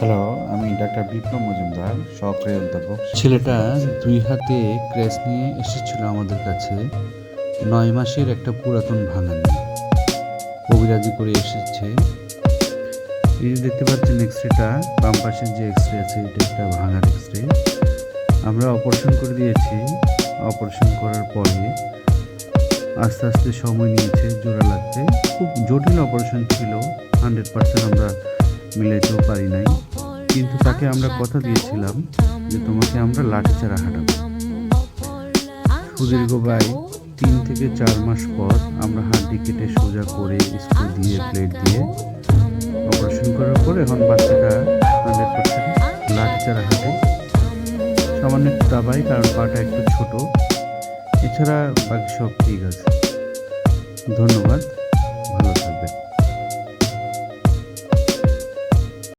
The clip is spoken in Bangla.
হ্যালো, আমি ডাক্তার বিপ্লব মজুমদার, সহকারী অধ্যাপক। ছেলেটা ২ হাতে ক্র্যাশ নিয়ে এসেছিল আমাদের কাছে। ৯ মাসের একটা পুরাতন ভাঙা নিয়ে কবিরাজি করে এসেছে। এই যে দেখতে পাচ্ছেন এক্সরেটা, বাম পাশের যে এক্সরে আছে এটা একটা ভাঙার এক্সরে। আমরা অপারেশন করে দিয়েছি। অপারেশন করার পরে আস্তে আস্তে সময় নিয়েছে জোড়া লাগতে। খুব জটিল অপারেশন ছিল, 100% আমরা মিলাইতেও পারি নাই, কিন্তু তাকে আমরা কথা দিয়েছিলাম যে তোমাকে আমরা লাঠিচাড়া হাঁটাবো। সুদীর্ঘ প্রায় 3 থেকে 4 মাস পর আমরা হাড্ডি কেটে সোজা করে স্ক্রু দিয়ে প্লেট দিয়ে অপারেশন করার পর এখন বাচ্চাটা 100% লাঠিচাড়া হাঁটে। সামান্য একটু দাবাই, কারণ পাটা একটু ছোট, এছাড়া বাকি সব ঠিক আছে। ধন্যবাদ।